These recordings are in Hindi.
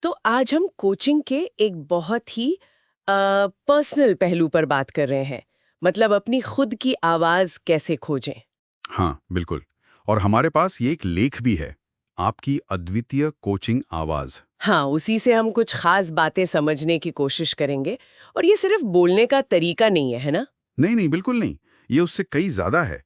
तो आज हम कोचिंग के एक बहुत ही पर्सनल पहलू पर बात कर रहे हैं। मतलब अपनी खुद की आवाज कैसे खोजें। हाँ, बिल्कुल। और हमारे पास ये एक लेख भी है, आपकी अद्वितीय कोचिंग आवाज। हाँ, उसी से हम कुछ खास बातें समझने की कोशिश करेंगे। और ये सिर्फ बोलने का तरीका नहीं है ना। नहीं नहीं, बिल्कुल नहीं। ये उससे कई ज्यादा है।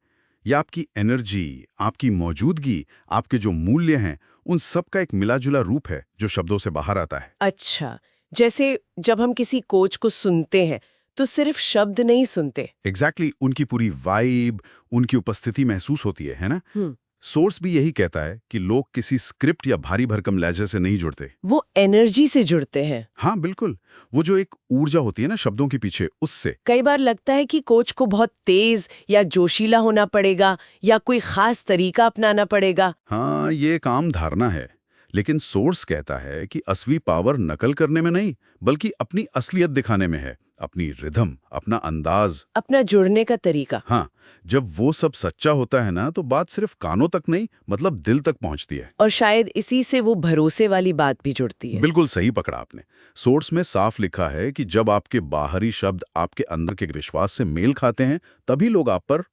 ये आपकी एनर्जी, आपकी मौजूदगी, आपके जो मूल्य हैं, उन सब का एक मिला-जुला रूप है जो शब्दों से बाहर आता है। अच्छा, जैसे जब हम किसी कोच को सुनते हैं तो सिर्फ शब्द नहीं सुनते। एग्जैक्टली उनकी पूरी वाइब, उनकी उपस्थिति महसूस होती है ना? हम्म। सोर्स भी यही कहता है कि लोग किसी स्क्रिप्ट या भारी भरकम लहजे से नहीं जुड़ते। वो एनर्जी से जुड़ते हैं। हाँ, बिल्कुल। वो जो एक ऊर्जा होती है ना शब्दों के पीछे, उससे। कई बार लगता है कि कोच को बहुत तेज या जोशीला होना पड़ेगा या कोई खास तरीका अपनाना पड़ेगा। हाँ, ये एक आम धारणा है। लेकिन सोर्स कहता है कि असली पावर नकल करने में नहीं, बल्कि अपनी असलियत दिखाने में है। अपनी रिदम, अपना अंदाज। अपना जुड़ने का तरीका। हाँ, जब वो सब सच्चा होता है ना, तो बात सिर्फ कानों तक नहीं, मतलब दिल तक पहुंचती है। और शायद इसी से वो भरोसे वाली बात भी जुड़ती है। बिल्कुल सही पकड़ा आपने। सोर्स में साफ लिखा है कि जब आपके बाहरी शब्द आपके अंदर के विश्वास से मेल खाते हैं, तभी लोग आप पर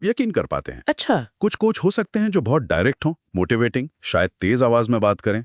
यकीन कर पाते हैं। अच्छा। कुछ कोच हो सकते हैं जो बहुत डायरेक्ट हों, मोटिवेटिंग, शायद तेज आवाज में बात करें,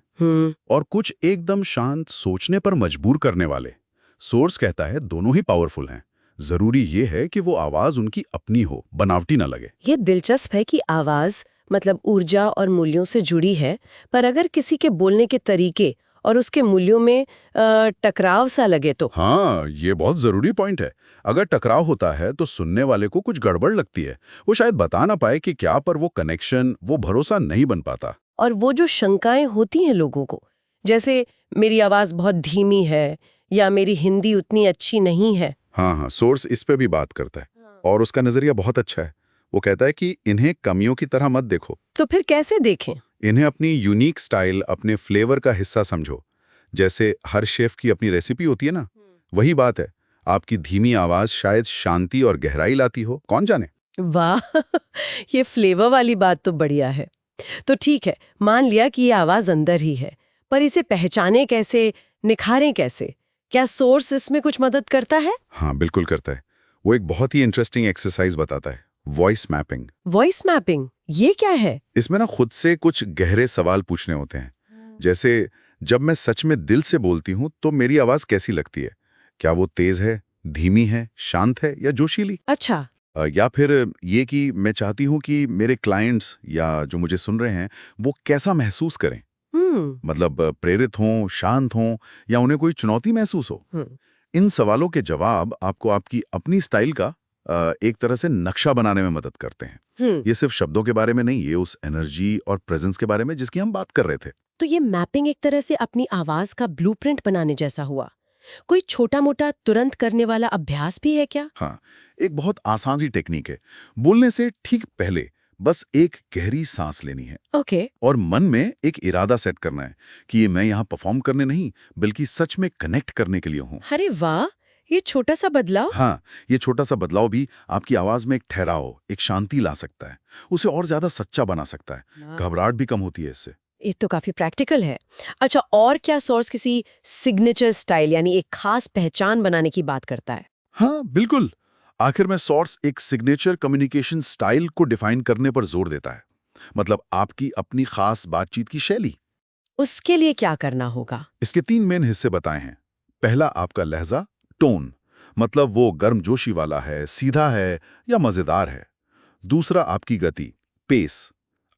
और कुछ एकदम शांत, सोचने पर मजबूर करने वाले। सोर्स कहता है दोनों ही पावरफुल हैं। जरूरी ये है कि वो आवाज उनकी अपनी हो, बनावटी ना लगे। ये दिलचस्प है कि आवाज मतलब ऊर्जा और मूल्यों से जुड़ी है, पर अगर किसी के बोलने के तरीके और उसके मूल्यों में टकराव सा लगे तो। हाँ, ये बहुत जरूरी पॉइंट है। अगर टकराव होता है तो सुनने वाले को कुछ गड़बड़ लगती है। वो शायद बता ना पाए कि क्या, पर वो कनेक्शन, वो भरोसा नहीं बन पाता। और वो जो शंकाएं होती हैं लोगों को, जैसे मेरी आवाज बहुत धीमी है या मेरी हिंदी उतनी अच्छी नहीं है। हाँ हाँ, सोर्स इस पे भी बात करता है। और उसका नजरिया बहुत अच्छा है। वो कहता है कि इन्हें कमियों की तरह मत देखो। तो फिर कैसे देखें। इन्हें अपनी यूनिक स्टाइल, अपने फ्लेवर का हिस्सा समझो। जैसे हर शेफ की अपनी रेसिपी होती है ना, वही बात है। आपकी धीमी आवाज शायद शांति और गहराई लाती हो, कौन जाने। वाह ये फ्लेवर वाली बात तो बढ़िया है। तो ठीक है, मान लिया कि ये आवाज अंदर ही है, पर इसे पहचाने कैसे, निखारें कैसे? क्या सोर्स इसमें कुछ मदद करता है? हाँ, बिल्कुल करता है। वो एक बहुत ही इंटरेस्टिंग एक्सरसाइज बताता है, वॉइस मैपिंग। वॉइस मैपिंग, ये क्या है? इसमें ना खुद से कुछ गहरे सवाल पूछने होते हैं। जैसे, जब मैं सच में दिल से बोलती हूँ तो मेरी आवाज कैसी लगती है? क्या वो तेज है, धीमी है, शांत है या जोशीली? अच्छा। या फिर ये कि मैं चाहती हूँ कि मेरे क्लाइंट्स या जो मुझे सुन रहे हैं, वो कैसा महसूस करें? मतलब प्रेरित हों, शांत हों, या उन्हें कोई चुनौती महसूस हो? हम्म। इन सवालों के जवाब आपको आपकी अपनी स्टाइल का एक तरह से नक्शा बनाने में मदद करते हैं। हम्म। ये सिर्फ शब्दों के बारे में नहीं, ये उस एनर्जी और प्रेजेंस के बारे में जिसकी हम बात कर रहे थे। तो ये मैपिंग एक तरह से अपनी आवाज का ब्लूप्रिंट बनाने जैसा हुआ। कोई छोटा मोटा तुरंत करने वाला अभ्यास भी है क्या? हाँ, एक बहुत आसान सी टेक्निक है। बोलने से ठीक पहले बस एक गहरी सांस लेनी है। ओके। और मन में एक इरादा सेट करना है कि ये मैं यहाँ परफॉर्म करने नहीं, बल्कि सच में कनेक्ट करने के लिए हूँ। अरे वाह, ये छोटा सा बदलाव। हाँ, ये छोटा सा बदलाव भी आपकी आवाज में एक ठहराव, एक शांति ला सकता है। उसे और ज्यादा सच्चा बना सकता है। घबराहट भी कम होती है इससे। ये तो काफी प्रैक्टिकल है। अच्छा, और क्या सोर्स किसी सिग्नेचर स्टाइल यानी एक खास पहचान बनाने की बात करता है? हाँ, बिल्कुल। आखिर में सोर्स एक सिग्नेचर कम्युनिकेशन स्टाइल को डिफाइन करने पर जोर देता है। मतलब आपकी अपनी खास बातचीत की शैली। उसके लिए क्या करना होगा? इसके 3 मेन हिस्से बताए हैं। पहला आपका लहजा, टोन, मतलब वो गर्मजोशी वाला है, सीधा है या मजेदार है। दूसरा आपकी गति, पेस,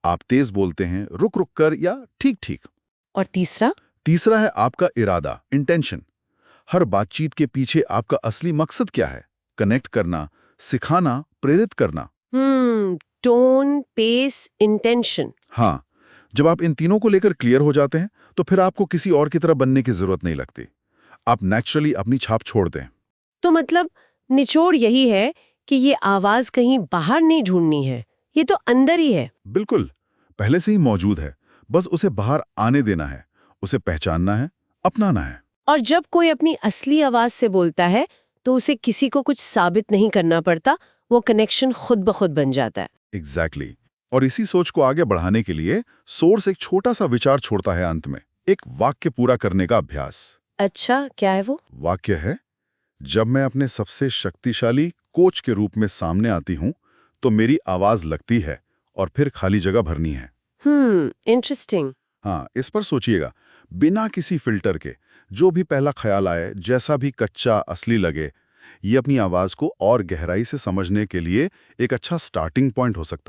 आप तेज बोलते हैं, रुक रुक कर या ठीक ठीक। और तीसरा? तीसरा है आपका इरादा, इंटेंशन। हर बातचीत के पीछे आपका असली मकसद क्या है? कनेक्ट करना, सिखाना, प्रेरित करना। Tone, pace, intention. हाँ, जब आप इन तीनों को लेकर क्लियर हो जाते हैं, तो फिर आपको किसी और की तरह बनने की जरूरत नहीं लगती। आप नेचुरली अपनी छाप छोड़ दें। तो मतलब निचोड़ यही है कि ये आवाज कहीं बाहर नहीं ढूंढनी है, ये तो अंदर ही है। बिल्कुल, पहले से ही मौजूद है, बस उसे बाहर आने देना है, उसे पहचानना है, अपनाना है। और जब कोई अपनी असली आवाज से बोलता है तो उसे किसी को कुछ साबित नहीं करना पड़ता, वो कनेक्शन खुद ब खुद बन जाता है। एग्जैक्टली। और इसी सोच को आगे बढ़ाने के लिए सोर्स एक छोटा सा विचार छोड़ता है अंत में, एक वाक्य पूरा करने का अभ्यास। अच्छा, क्या है वो? वाक्य है, जब मैं अपने सबसे शक्तिशाली कोच के रूप में सामने आती हूं तो मेरी आवाज लगती है और फिर खाली जगह भरनी है। इंटरेस्टिंग। हाँ, इस पर सोचिएगा, बिना किसी फिल्टर के जो भी पहला ख्याल आए, जैसा भी कच्चा असली लगे, ये अपनी आवाज को और गहराई से समझने के लिए एक अच्छा स्टार्टिंग पॉइंट हो सकता है।